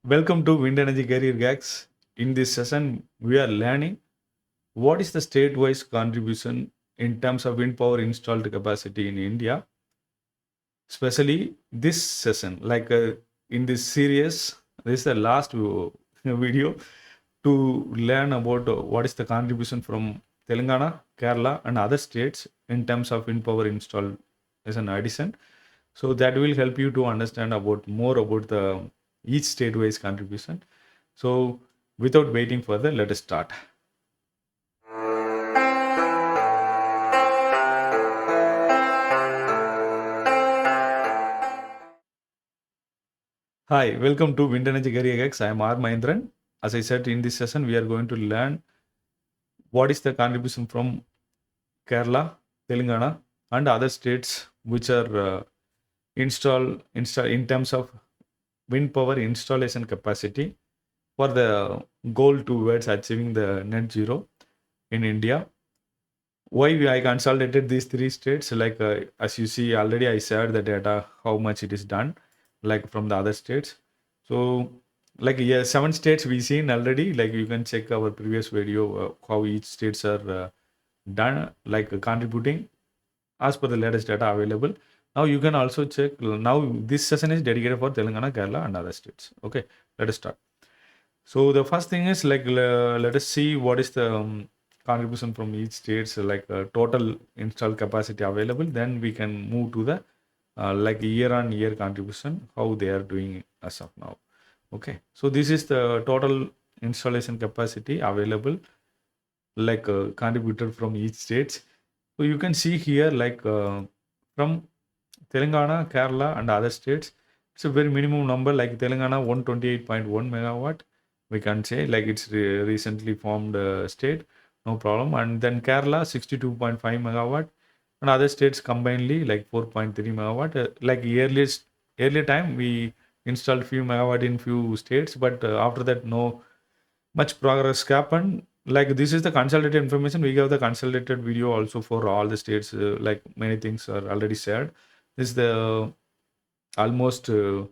Welcome to Wind Energy Career Gags. In this session, we are learning what is the state-wise contribution in terms of wind power installed capacity in India. Especially this session, in this series, this is the last video to learn about what is the contribution from Telangana, Kerala, and other states in terms of wind power installed as an addition. So that will help you to understand about more about the each state-wise contribution. So without waiting further, let us start. Hi, welcome to Wind Energy Career X. I am R. Mahendran. As I said, in this session, we are going to learn what is the contribution from Kerala, Telangana, and other states which are install in terms of wind power installation capacity for the goal towards achieving the net zero in India. Why I consolidated these three states? As you see already, I shared the data how much it is done, like from the other states. So yeah, 7 states we seen already. Like you can check our previous video how each states are done, contributing as per the latest data available. Now you can also check. Now this session is dedicated for Telangana, Kerala, and other states. Okay, let us start. So the first thing is let us see what is the contribution from each state, so total installed capacity available. Then we can move to the year on year contribution, how they are doing as of now. Okay, so this is the total installation capacity available, contributed from each state. So you can see here from Telangana, Kerala, and other states, it's a very minimum number. Like Telangana, 128.1 megawatt. We can say it's recently formed state, no problem. And then Kerala, 62.5 megawatt, and other states combinedly like 4.3 megawatt. Earlier time we installed few megawatt in few states, but after that no much progress happened. Like this is the consolidated information. We have the consolidated video also for all the states. Like many things are already shared. This is the almost ninth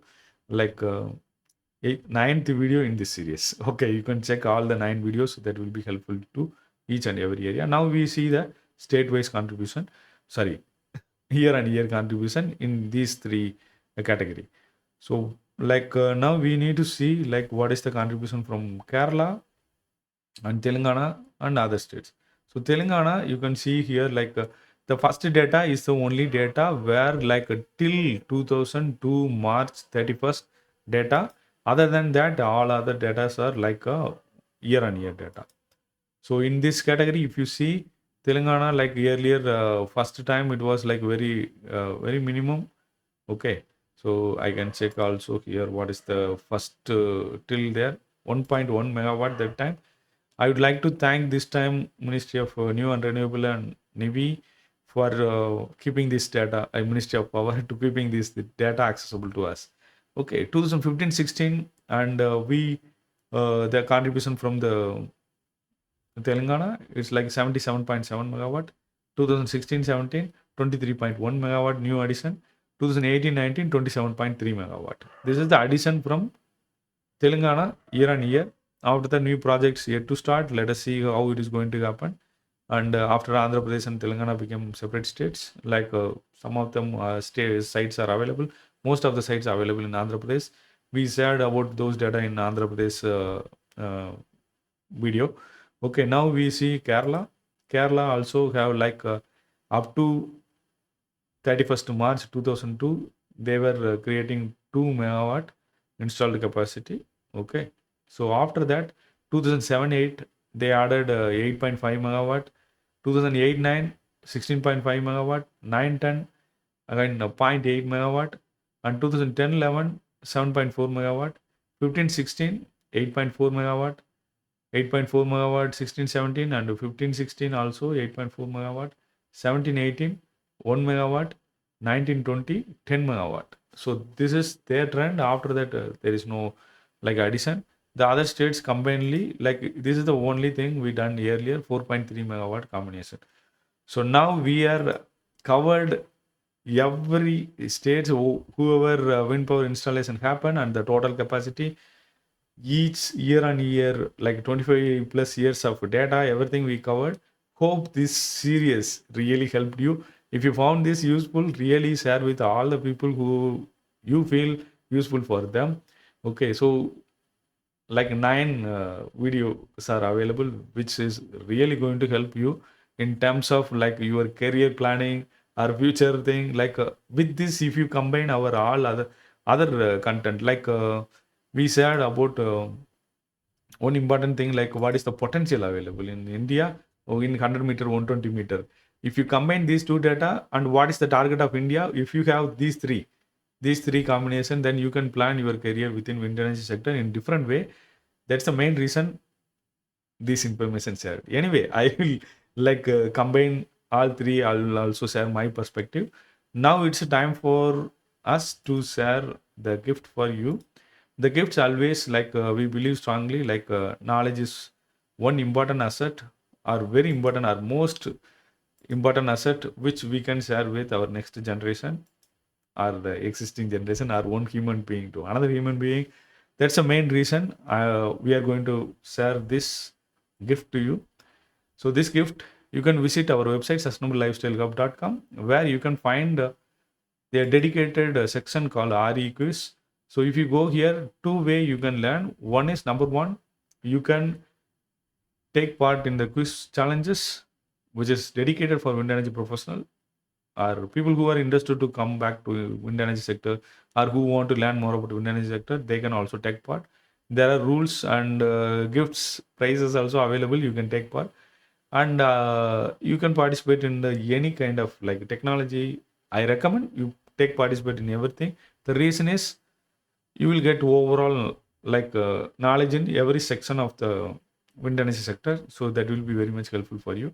video in this series. Okay, you can check all the 9 videos. That will be helpful to each and every area. Now we see the state-wise contribution. Sorry, year-on-year contribution in these three category. So now we need to see what is the contribution from Kerala and Telangana and other states. So Telangana, you can see here the first data is the only data where till 2002 March 31st data. Other than that, all other data are year-on-year data. So in this category, if you see Telangana, like earlier, first time it was very minimum. Okay, so I can check also here what is the first till there 1.1 megawatt that time. I would like to thank this time Ministry of New and Renewable and Navy for keeping this data, Ministry of Power to keeping this the data accessible to us. Okay, 2015-16, and the contribution from the Telangana is like 77.7 megawatt. 2016-17, 23.1 megawatt new addition. 2018-19, 27.3 megawatt. This is the addition from Telangana year on year. After the new projects yet to start, let us see how it is going to happen. And after Andhra Pradesh and Telangana became separate states, some of them sites are available. Most of the sites are available in Andhra Pradesh. We shared about those data in Andhra Pradesh video. Okay, now we see Kerala. Kerala also have up to 31st March 2002, they were creating 2 megawatt installed capacity. Okay, so after that, 2007-8, they added 8.5 megawatt. 2008-9, 16.5 megawatt. 9-10, again 0.8 megawatt. And 2010-11, 7.4 megawatt. 15-16, 8.4 megawatt. 8.4 megawatt 16-17, and 15-16 also 8.4 megawatt. 17-18, 1 megawatt. 19-20, 10 megawatt. So this is their trend. After that, there is no addition. The other states combinedly, this is the only thing we done earlier, 4.3 megawatt combination. So now we are covered every state, whoever wind power installation happen and the total capacity. each year on year, like 25 plus years of data, everything we covered. Hope this series really helped you. If you found this useful, really share with all the people who you feel useful for them. Okay, so like 9 videos are available, which is really going to help you in terms of like your career planning or future thing. Like with this, if you combine our all other content, like we said about one important thing, like what is the potential available in India or in 100 meter, 120 meter. If you combine these two data and what is the target of India, if you have these three combination, then you can plan your career within wind energy sector in different way. That's the main reason this information shared. Anyway, I will like combine all three. I will also share my perspective. Now it's time for us to share the gift for you. The gifts always, like we believe strongly, like knowledge is one important asset, or very important, or most important asset, which we can share with our next generation, or the existing generation, or one human being to another human being. That's the main reason we are going to share this gift to you. So this gift, you can visit our website sustainablelifestylehub.com, where you can find a dedicated section called RE quiz. So if you go here, two way you can learn. One is, number one, you can take part in the quiz challenges, which is dedicated for wind energy professional, or people who are interested to come back to wind energy sector, or who want to learn more about wind energy sector. They can also take part. There are rules and gifts, prizes also available. You can take part, and you can participate in any kind of like technology. I recommend you take participate in everything. The reason is, you will get overall like knowledge in every section of the wind energy sector, so that will be very much helpful for you.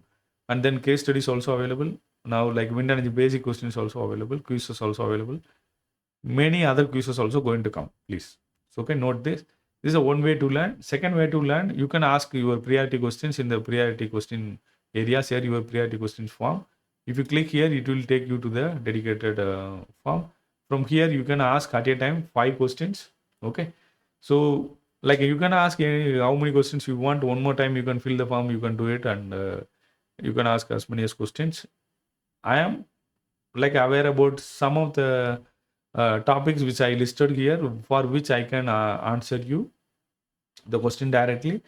And then case studies also available now, like wind energy basic questions also available, quizzes also available, many other quizzes also going to come, please. So okay, note this is a one way to learn. Second way to learn, you can ask your priority questions in the priority question area. Share your priority questions form. If you click here, it will take you to the dedicated form. From here, you can ask at a time 5 questions. Okay, so like you can ask how many questions you want. One more time, you can fill the form, you can do it, and you can ask as many as questions. I am like aware about some of the topics which I listed here, for which I can answer you the question directly.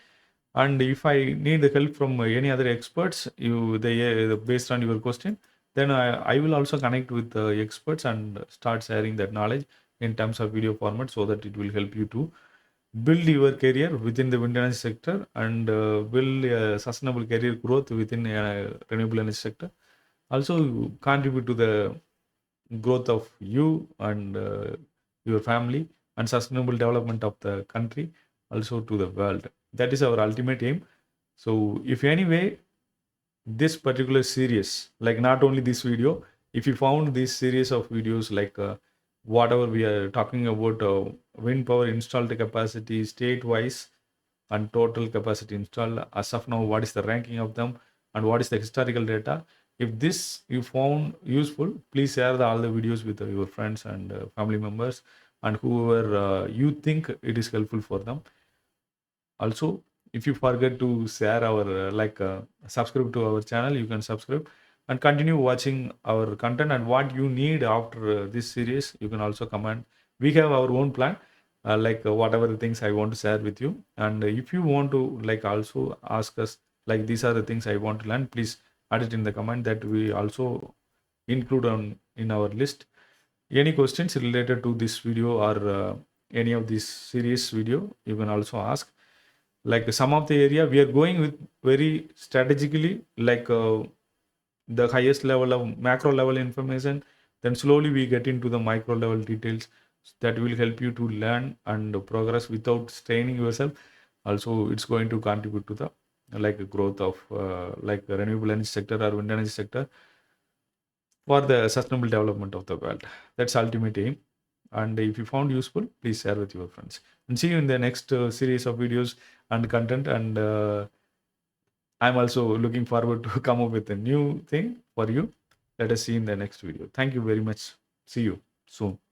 And if I need the help from any other experts, based on your question, then I will also connect with the experts and start sharing that knowledge in terms of video format, so that it will help you to build your career within the wind energy sector, and build a sustainable career growth within renewable energy sector. Also contribute to the growth of you and your family, and sustainable development of the country, also to the world. That is our ultimate aim. So if anyway this particular series, like not only this video, if you found this series of videos, like whatever we are talking about, wind power installed capacity state wise and total capacity installed as of now, what is the ranking of them, and what is the historical data. If this you found useful, please share all the videos with your friends and family members, and whoever you think it is helpful for them. Also, if you forget to share our subscribe to our channel, you can subscribe and continue watching our content. And what you need after this series, you can also comment. We have our own plan, whatever the things I want to share with you. And if you want to like also ask us, like these are the things I want to learn, please add it in the comment, that we also include on in our list. Any questions related to this video, or any of this series video, you can also ask. Like some of the area we are going with very strategically, like the highest level of macro level information, then slowly we get into the micro level details, that will help you to learn and progress without straining yourself. Also it's going to contribute to the like growth of like the renewable energy sector or wind energy sector, for the sustainable development of the world. That's ultimate aim. And if you found useful, please share with your friends. And see you in the next series of videos and content. And I'm also looking forward to come up with a new thing for you. Let us see in the next video. Thank you very much. See you soon.